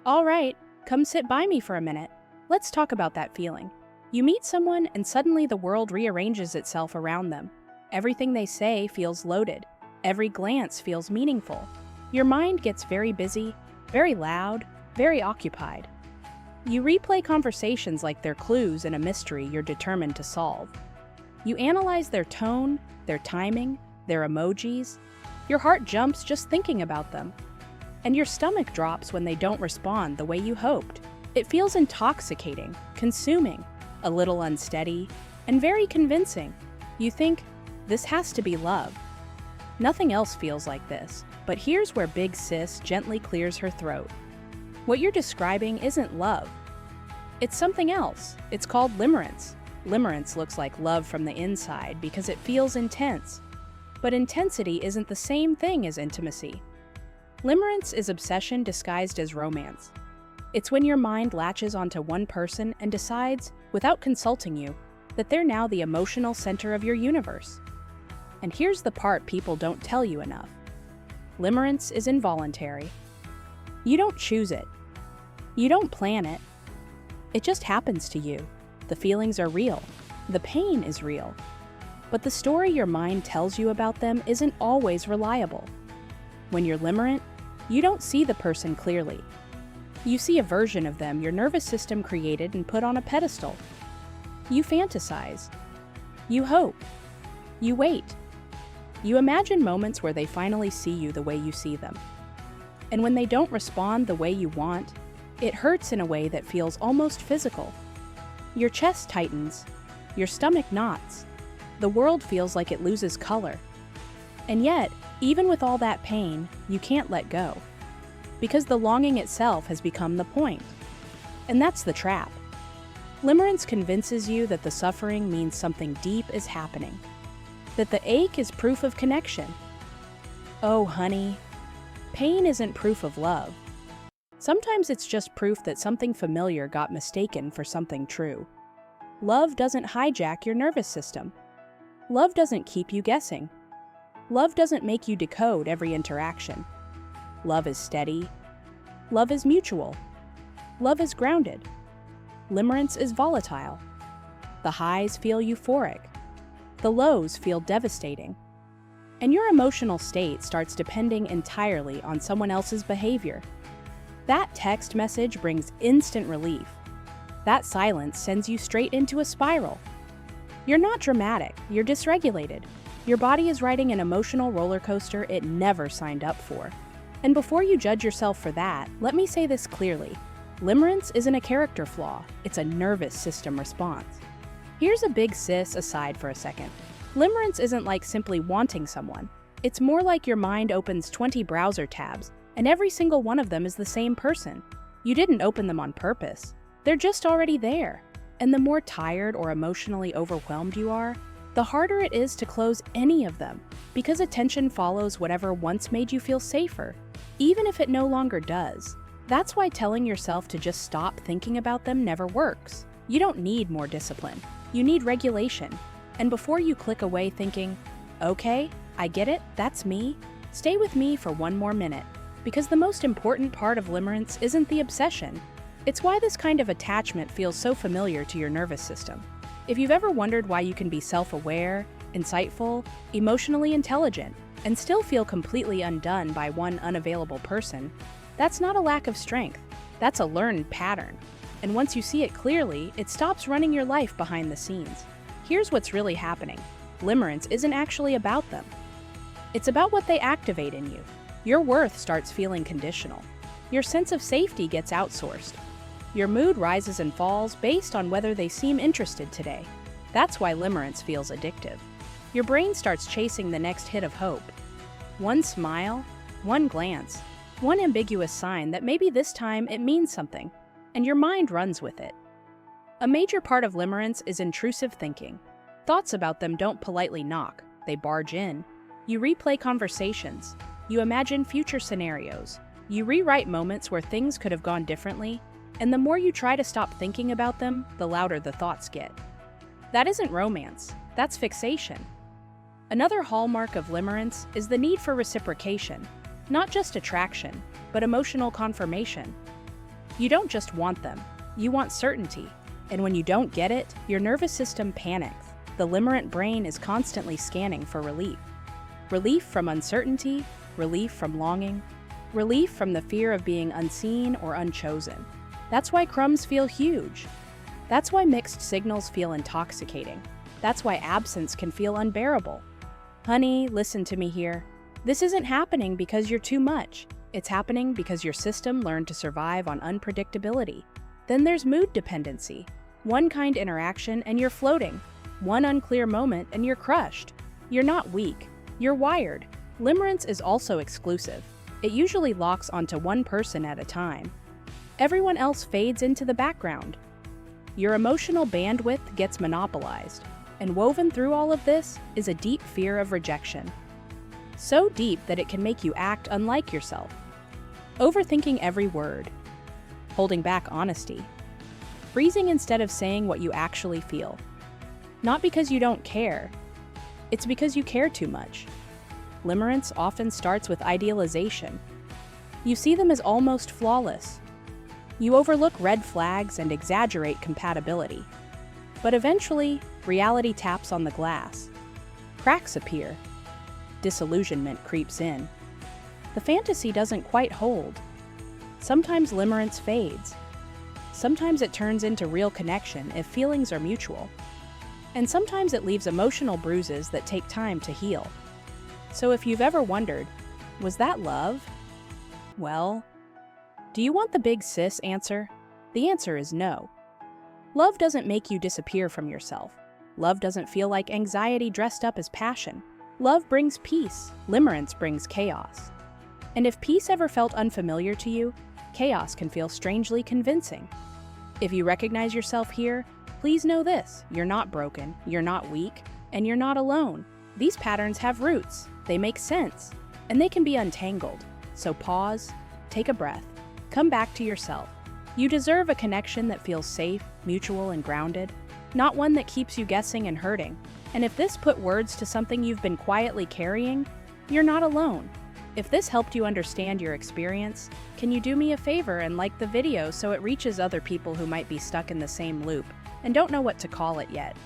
All right, come sit by me for a minute. Let's talk about that feeling. You meet someone and suddenly the world rearranges itself around them. Everything they say feels loaded. Every glance feels meaningful. Your mind gets very busy, very loud, very occupied. You replay conversations like they're clues in a mystery you're determined to solve. You analyze their tone, their timing, their emojis. Your heart jumps just thinking about them. And your stomach drops when they don't respond the way you hoped. It feels intoxicating, consuming, a little unsteady, and very convincing. You think, this has to be love. Nothing else feels like this, but here's where Big Sis gently clears her throat. What you're describing isn't love. It's something else. It's called limerence. Limerence looks like love from the inside because it feels intense. But intensity isn't the same thing as intimacy. Limerence is obsession disguised as romance. It's when your mind latches onto one person and decides, without consulting you, that they're now the emotional center of your universe. And here's the part people don't tell you enough. Limerence is involuntary. You don't choose it. You don't plan it. It just happens to you. The feelings are real. The pain is real. But the story your mind tells you about them isn't always reliable. When you're limerent, you don't see the person clearly. You see a version of them your nervous system created and put on a pedestal. You fantasize. You hope. You wait. You imagine moments where they finally see you the way you see them. And when they don't respond the way you want, it hurts in a way that feels almost physical. Your chest tightens. Your stomach knots. The world feels like it loses color. And yet, even with all that pain, you can't let go. Because the longing itself has become the point. And that's the trap. Limerence convinces you that the suffering means something deep is happening. That the ache is proof of connection. Oh, honey, pain isn't proof of love. Sometimes it's just proof that something familiar got mistaken for something true. Love doesn't hijack your nervous system. Love doesn't keep you guessing. Love doesn't make you decode every interaction. Love is steady. Love is mutual. Love is grounded. Limerence is volatile. The highs feel euphoric. The lows feel devastating. And your emotional state starts depending entirely on someone else's behavior. That text message brings instant relief. That silence sends you straight into a spiral. You're not dramatic, you're dysregulated. Your body is riding an emotional roller coaster it never signed up for. And before you judge yourself for that, let me say this clearly. Limerence isn't a character flaw, it's a nervous system response. Here's a big sis aside for a second. Limerence isn't like simply wanting someone. It's more like your mind opens 20 browser tabs, and every single one of them is the same person. You didn't open them on purpose. They're just already there. And the more tired or emotionally overwhelmed you are, the harder it is to close any of them, because attention follows whatever once made you feel safer, even if it no longer does. That's why telling yourself to just stop thinking about them never works. You don't need more discipline. You need regulation. And before you click away thinking, okay, I get it, that's me, stay with me for one more minute. Because the most important part of limerence isn't the obsession. It's why this kind of attachment feels so familiar to your nervous system. If you've ever wondered why you can be self-aware, insightful, emotionally intelligent, and still feel completely undone by one unavailable person, that's not a lack of strength. That's a learned pattern. And once you see it clearly, it stops running your life behind the scenes. Here's what's really happening. Limerence isn't actually about them. It's about what they activate in you. Your worth starts feeling conditional. Your sense of safety gets outsourced. Your mood rises and falls based on whether they seem interested today. That's why limerence feels addictive. Your brain starts chasing the next hit of hope. One smile, one glance, one ambiguous sign that maybe this time it means something, and your mind runs with it. A major part of limerence is intrusive thinking. Thoughts about them don't politely knock, they barge in. You replay conversations. You imagine future scenarios. You rewrite moments where things could have gone differently, and the more you try to stop thinking about them, the louder the thoughts get. That isn't romance, that's fixation. Another hallmark of limerence is the need for reciprocation, not just attraction, but emotional confirmation. You don't just want them, you want certainty. And when you don't get it, your nervous system panics. The limerent brain is constantly scanning for relief. Relief from uncertainty, relief from longing, relief from the fear of being unseen or unchosen. That's why crumbs feel huge. That's why mixed signals feel intoxicating. That's why absence can feel unbearable. Honey, listen to me here. This isn't happening because you're too much. It's happening because your system learned to survive on unpredictability. Then there's mood dependency. One kind interaction and you're floating. One unclear moment and you're crushed. You're not weak. You're wired. Limerence is also exclusive. It usually locks onto one person at a time. Everyone else fades into the background. Your emotional bandwidth gets monopolized, and woven through all of this is a deep fear of rejection. So deep that it can make you act unlike yourself. Overthinking every word. Holding back honesty. Freezing instead of saying what you actually feel. Not because you don't care, it's because you care too much. Limerence often starts with idealization. You see them as almost flawless. You overlook red flags and exaggerate compatibility. But eventually, reality taps on the glass. Cracks appear. Disillusionment creeps in. The fantasy doesn't quite hold. Sometimes limerence fades. Sometimes it turns into real connection if feelings are mutual. And sometimes it leaves emotional bruises that take time to heal. So if you've ever wondered, was that love? Well, do you want the big sis answer? The answer is no. Love doesn't make you disappear from yourself. Love doesn't feel like anxiety dressed up as passion. Love brings peace. Limerence brings chaos. And if peace ever felt unfamiliar to you, chaos can feel strangely convincing. If you recognize yourself here, please know this: you're not broken, you're not weak, and you're not alone. These patterns have roots, they make sense, and they can be untangled. So pause, take a breath, come back to yourself. You deserve a connection that feels safe, mutual, and grounded, not one that keeps you guessing and hurting. And if this put words to something you've been quietly carrying, you're not alone. If this helped you understand your experience, can you do me a favor and like the video so it reaches other people who might be stuck in the same loop and don't know what to call it yet?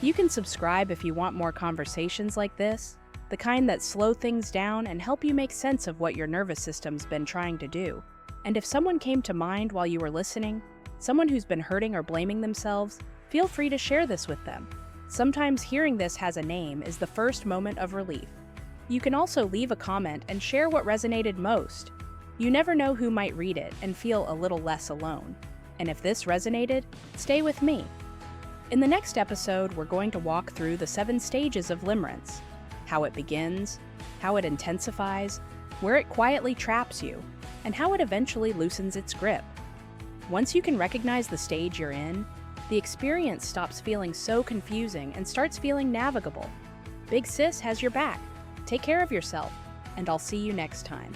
You can subscribe if you want more conversations like this, the kind that slow things down and help you make sense of what your nervous system's been trying to do. And if someone came to mind while you were listening, someone who's been hurting or blaming themselves, feel free to share this with them. Sometimes hearing this has a name is the first moment of relief. You can also leave a comment and share what resonated most. You never know who might read it and feel a little less alone. And if this resonated, stay with me. In the next episode, we're going to walk through the 7 stages of limerence, how it begins, how it intensifies, where it quietly traps you, and how it eventually loosens its grip. Once you can recognize the stage you're in, the experience stops feeling so confusing and starts feeling navigable. Big Sis has your back. Take care of yourself, and I'll see you next time.